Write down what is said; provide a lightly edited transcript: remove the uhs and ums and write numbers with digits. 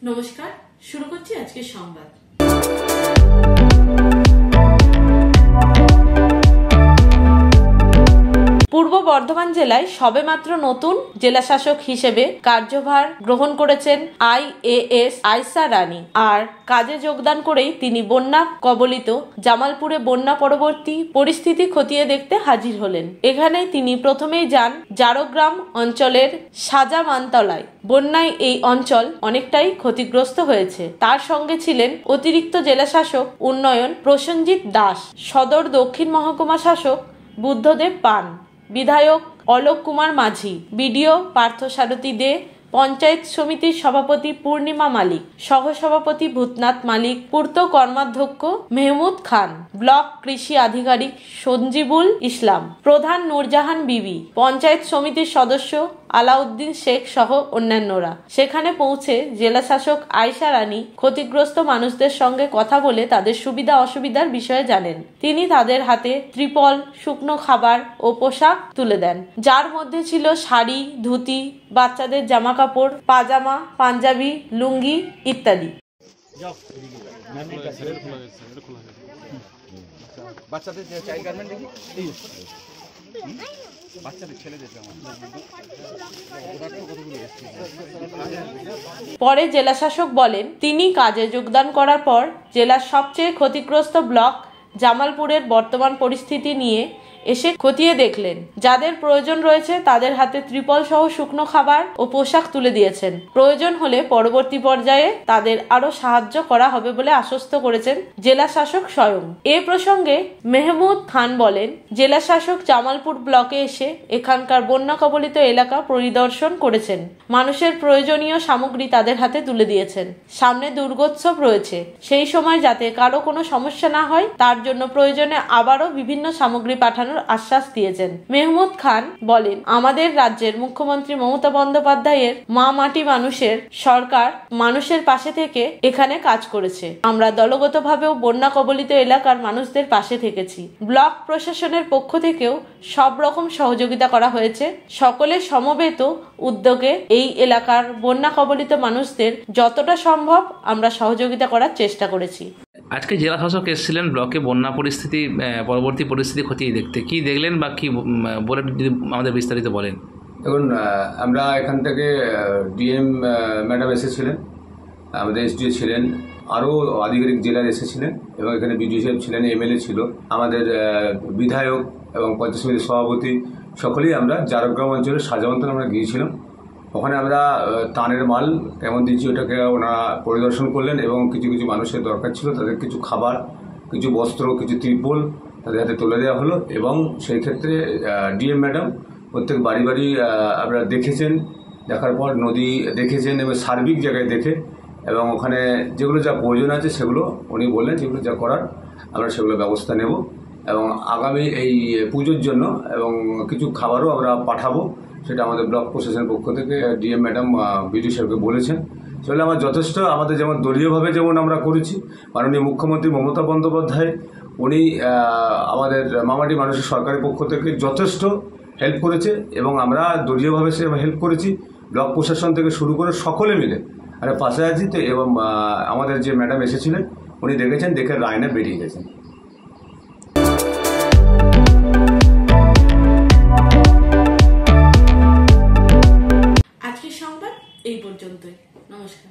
নমস্কার, শুরু করছি আজকের সংবাদ। পূর্ব বর্ধমান জেলায় সবেমাত্র নতুন জেলাশাসক হিসেবে কার্যভার গ্রহণ করেছেন IAS আয়শা রানী। আর কাজে যোগদান করেই তিনি বন্যা কবলিত জামালপুরে বন্যা পরবর্তী পরিস্থিতি খতিয়ে দেখতে হাজির হলেন। এখানে তিনি প্রথমেই যান জারগ্রাম অঞ্চলের সাজা মানতলায়। বন্যায় এই অঞ্চল অনেকটাই ক্ষতিগ্রস্ত হয়েছে। তার সঙ্গে ছিলেন অতিরিক্ত জেলাশাসক উন্নয়ন প্রসেনজিৎ দাস, সদর দক্ষিণ মহকুমা শাসক বুদ্ধদেব পান, বিধায়ক অলোক কুমার মাঝি, বিডিও পার্থসারথী দে, পঞ্চায়েত সমিতির সভাপতি পূর্ণিমা মালিক, সহসভাপতি ভূতনাথ মালিক, পূর্ত কর্মাধ্যক্ষ মেহমুদ খান, ব্লক কৃষি আধিকারিক সঞ্জিবুল ইসলাম, প্রধান নূরজাহান বিবি, পঞ্চায়েত সমিতির সদস্য আলাউদ্দিন শেখ সহ অন্যান্যরা। সেখানে পৌঁছে জেলাশাসক আয়শা রানী ক্ষতিগ্রস্ত মানুষদের সঙ্গে কথা বলে তাদের সুবিধা অসুবিধার বিষয়ে জানেন। তিনি তাদের হাতে ত্রিপল, শুকনো খাবার ও পোশাক তুলে দেন, যার মধ্যে ছিল শাড়ি, ধুতি, বাচ্চাদের জামা কাপড়, পাজামা, পাঞ্জাবি, লুঙ্গি ইত্যাদি। পরে জেলাশাসক বলেন, তিনি কাজে যোগদান করার পর জেলার সবচেয়ে ক্ষতিগ্রস্ত ব্লক জামালপুরের বর্তমান পরিস্থিতি নিয়ে এসে খতিয়ে দেখলেন। যাদের প্রয়োজন রয়েছে তাদের হাতে ত্রিপল সহ শুকনো খাবার ও পোশাক তুলে দিয়েছেন। প্রয়োজন হলে পরবর্তী পর্যায়ে তাদের আরো সাহায্য করা হবে বলে আশ্বস্ত করেছেন জেলা শাসক স্বয়ং। এ প্রসঙ্গে মেহমুদ খান বলেন, জেলা শাসক জামালপুর ব্লকে এসে এখানকার বন্যা কবলিত এলাকা পরিদর্শন করেছেন, মানুষের প্রয়োজনীয় সামগ্রী তাদের হাতে তুলে দিয়েছেন। সামনে দুর্গোৎসব রয়েছে, সেই সময় যাতে কারো কোনো সমস্যা না হয় তার জন্য প্রয়োজনে আবারও বিভিন্ন সামগ্রী পাঠানোর আশ্বাস দিয়েছেন। মেহমুদ খান বলেন, আমাদের রাজ্যের মুখ্যমন্ত্রী মমতা বন্দ্যোপাধ্যায়ের মা মাটি মানুষের সরকার মানুষের পাশে থেকে এখানে কাজ করেছে। আমরা দলগতভাবেও বন্যা কবলিত এলাকার মানুষদের পাশে থেকেছি। ব্লক প্রশাসনের পক্ষ থেকেও সব রকম সহযোগিতা করা হয়েছে। সকলের সমবেত উদ্যোগে এই এলাকার বন্যা কবলিত মানুষদের যতটা সম্ভব আমরা সহযোগিতা করার চেষ্টা করেছি। আজকে জেলা শাসক এসেছিলেন ব্লকে বন্যা পরিস্থিতি পরবর্তী পরিস্থিতি খতিয়ে দেখতে, কি দেখলেন বা কি বলে যদি আমাদের বিস্তারিত বলেন। দেখুন, আমরা এখান থেকে ডিএম ম্যাডাম এসেছিলেন, আমাদের এসডিও ছিলেন, আরও আধিকারিক জেলার এসেছিলেন এবং এখানে বিডিও সাহেব ছিলেন, এমএলএ ছিল, আমাদের বিধায়ক এবং পঞ্চায়েত সমিতির সভাপতি, সকলেই আমরা জারগ্রাম অঞ্চলের সাজামন্তন আমরা গিয়েছিলাম। ওখানে আমরা তানের মাল কেমন দিচ্ছি ওটাকে ওনারা পরিদর্শন করলেন এবং কিছু কিছু মানুষের দরকার ছিল, তাদের কিছু খাবার, কিছু বস্ত্র, কিছু ত্রিপল তাদের হাতে তুলে দেওয়া হলো। এবং সেই ক্ষেত্রে ডিএম ম্যাডাম প্রত্যেক বাড়ি বাড়ি আপনারা দেখেছেন, দেখার পর নদী দেখেছেন এবং সার্বিক জায়গায় দেখে এবং ওখানে যেগুলো যা প্রয়োজন আছে সেগুলো উনি বললেন যেগুলো যা করার আমরা সেগুলো ব্যবস্থা নেব এবং আগামী এই পুজোর জন্য এবং কিছু খাবারও আমরা পাঠাবো, সেটা আমাদের ব্লক প্রশাসনের পক্ষ থেকে ডিএম ম্যাডাম বিডিও সাহেবকে বলেছেন। সেগুলো আমার যথেষ্ট আমাদের যেমন দলীয়ভাবে যেমন আমরা করেছি, মাননীয় মুখ্যমন্ত্রী মমতা বন্দ্যোপাধ্যায় উনি আমাদের মামাটি মানুষের সরকারের পক্ষ থেকে যথেষ্ট হেল্প করেছে এবং আমরা দলীয়ভাবে সে হেল্প করেছি। ব্লক প্রশাসন থেকে শুরু করে সকলে মিলে আর পাশে আছি তো। এবং আমাদের যে ম্যাডাম এসেছিলেন উনি দেখেছেন, দেখে লাইনে বেরিয়ে গেছেন। আজকের সংবাদ এই পর্যন্তই। নমস্কার।